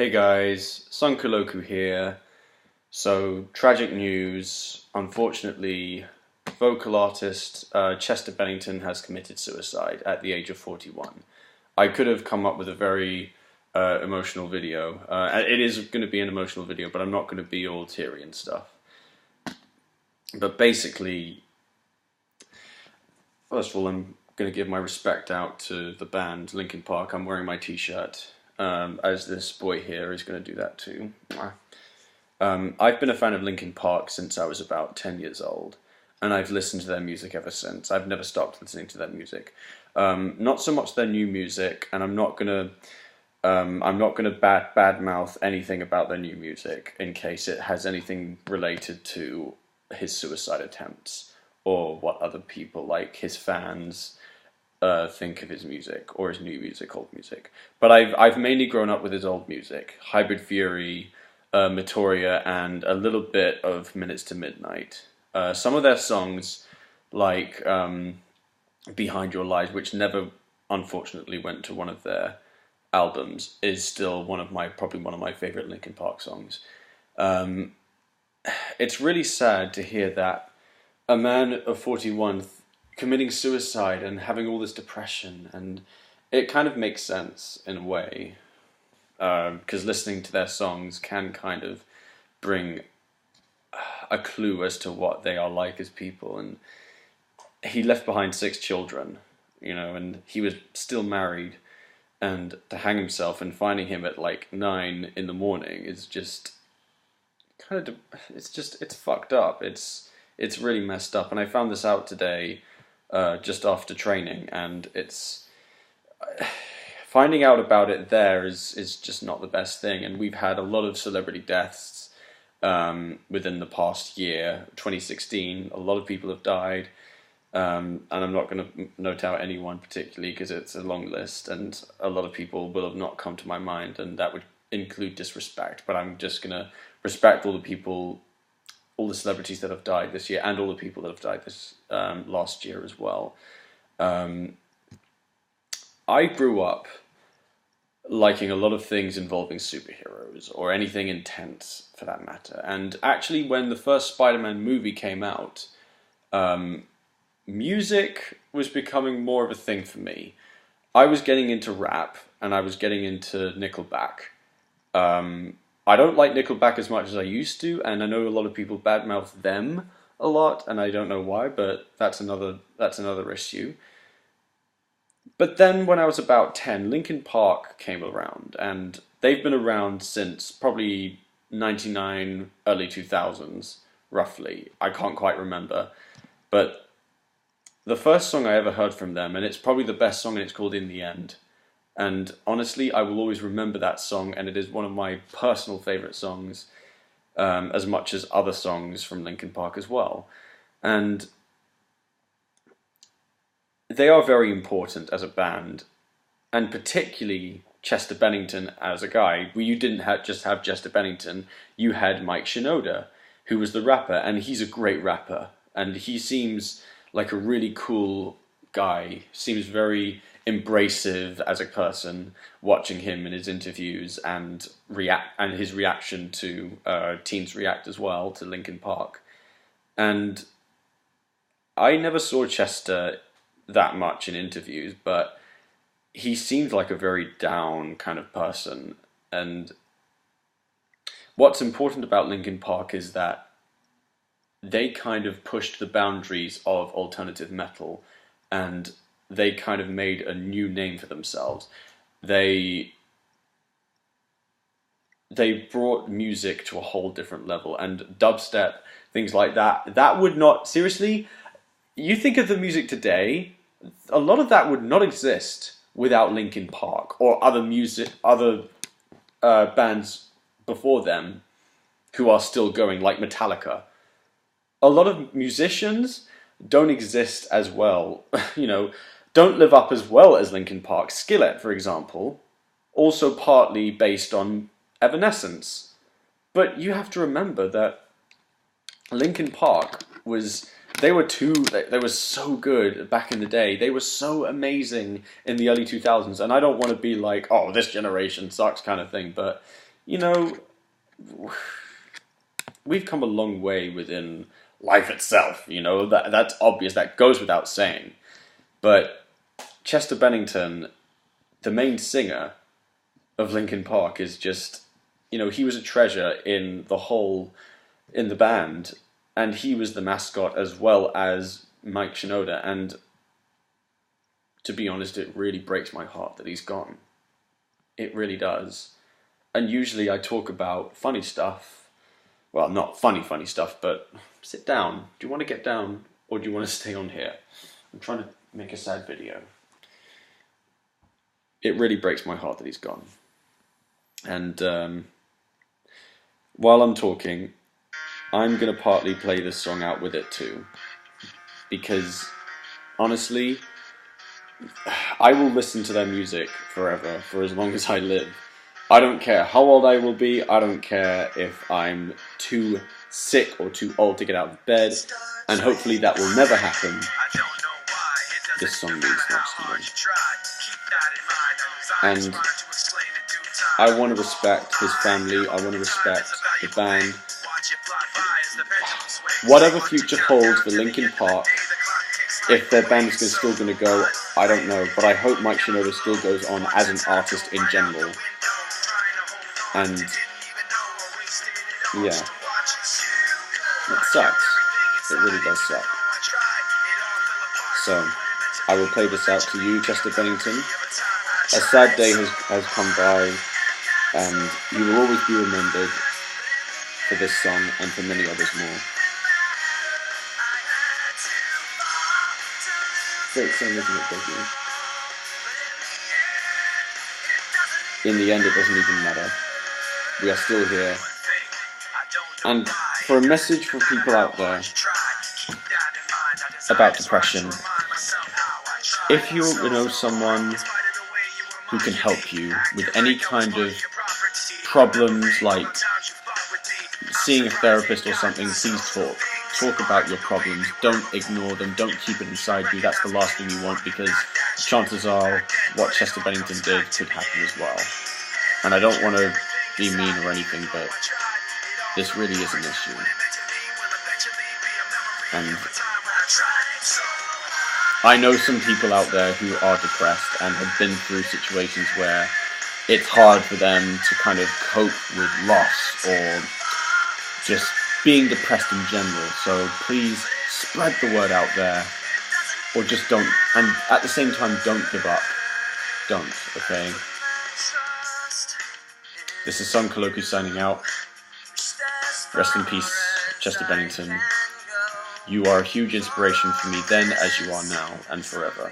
Hey guys, Sunkaloku here. So, tragic news. Unfortunately, vocal artist Chester Bennington has committed suicide at the age of 41. I could have come up with a very emotional video. It is going to be an emotional video, but I'm not going to be all teary and stuff. But basically, first of all, I'm going to give my respect out to the band Linkin Park. I'm wearing my t-shirt. As this boy here is going to do that too. I've been a fan of Linkin Park since I was about 10 years old, and I've listened to their music ever since. I've never stopped listening to their music. Not so much their new music, and I'm not gonna badmouth anything about their new music in case it has anything related to his suicide attempts or what other people like his fans think of his music or his new music, old music. But I've mainly grown up with his old music, Hybrid Fury, Matoria, and a little bit of Minutes to Midnight. Some of their songs, like Behind Your Lies, which never unfortunately went to one of their albums, is still probably one of my favorite Linkin Park songs. It's really sad to hear that a man of 41 committing suicide and having all this depression, and it kind of makes sense in a way, because listening to their songs can kind of bring a clue as to what they are like as people. And he left behind 6 children, and he was still married, and to hang himself and finding him at like 9 in the morning is just kind of, it's fucked up. It's really messed up. And I found this out today, just after training, and it's finding out about it there is just not the best thing. And we've had a lot of celebrity deaths within the past year. 2016, a lot of people have died, and I'm not going to note out anyone particularly because it's a long list, and a lot of people will have not come to my mind, and that would include disrespect. But I'm just going to respect all the people, all the celebrities that have died this year, and all the people that have died this last year as well. I grew up liking a lot of things involving superheroes, or anything intense for that matter. And actually, when the first Spider-Man movie came out, music was becoming more of a thing for me. I was getting into rap, and I was getting into Nickelback. I don't like Nickelback as much as I used to, and I know a lot of people badmouth them a lot, and I don't know why, but that's another issue. But then when I was about 10, Linkin Park came around, and they've been around since probably 99, early 2000s, roughly. I can't quite remember. But the first song I ever heard from them, and it's probably the best song, and it's called In the End. And honestly, I will always remember that song, and it is one of my personal favourite songs, as much as other songs from Linkin Park as well. And they are very important as a band, and particularly Chester Bennington as a guy. Well, you didn't just have Chester Bennington, you had Mike Shinoda, who was the rapper, and he's a great rapper, and he seems like a really cool guy, seems very embracive as a person, watching him in his interviews and his reaction to Teens React as well, to Linkin Park. And I never saw Chester that much in interviews, but he seemed like a very down kind of person. And what's important about Linkin Park is that they kind of pushed the boundaries of alternative metal, and they kind of made a new name for themselves. They brought music to a whole different level, and dubstep, things like that. That would not, seriously, you think of the music today, a lot of that would not exist without Linkin Park or other bands before them who are still going, like Metallica. A lot of musicians don't exist as well, don't live up as well as Linkin Park. Skillet, for example, also partly based on Evanescence. But you have to remember that Linkin Park they were so good back in the day. They were so amazing in the early 2000s. And I don't want to be like, oh, this generation sucks kind of thing. But you know, we've come a long way within life itself, you know, that's obvious, that goes without saying. But Chester Bennington, the main singer of Linkin Park, is just, you know, he was a treasure in the band, and he was the mascot as well as Mike Shinoda, and to be honest, it really breaks my heart that he's gone. It really does. And usually I talk about funny stuff. Well, not funny stuff, but sit down. Do you want to get down, or do you want to stay on here? I'm trying to make a sad video. It really breaks my heart that he's gone. And while I'm talking, I'm going to partly play this song out with it too. Because, honestly, I will listen to their music forever, for as long as I live. I don't care how old I will be, I don't care if I'm too sick or too old to get out of bed, and hopefully that will never happen. This song means much to me. And I want to respect his family, I want to respect the band. Whatever future holds for Linkin Park, if their band is still going to go, I don't know, but I hope Mike Shinoda still goes on as an artist in general. And yeah, it sucks. It really does suck. So, I will play this out to you, Chester Bennington. A sad day has come by, and you will always be remembered for this song and for many others more. Great song, isn't it, Becky? In the end, it doesn't even matter. We are still here. And for a message for people out there about depression, if you know someone who can help you with any kind of problems, like seeing a therapist or something, please talk. Talk about your problems. Don't ignore them. Don't keep it inside you. That's the last thing you want, because chances are what Chester Bennington did could happen as well. And I don't want to be mean or anything, but this really is an issue. And I know some people out there who are depressed and have been through situations where it's hard for them to kind of cope with loss or just being depressed in general. So please spread the word out there, or just don't, and at the same time, don't give up. Don't, okay? This is Son Koloku signing out. Rest in peace, Chester Bennington. You are a huge inspiration for me then, as you are now, and forever.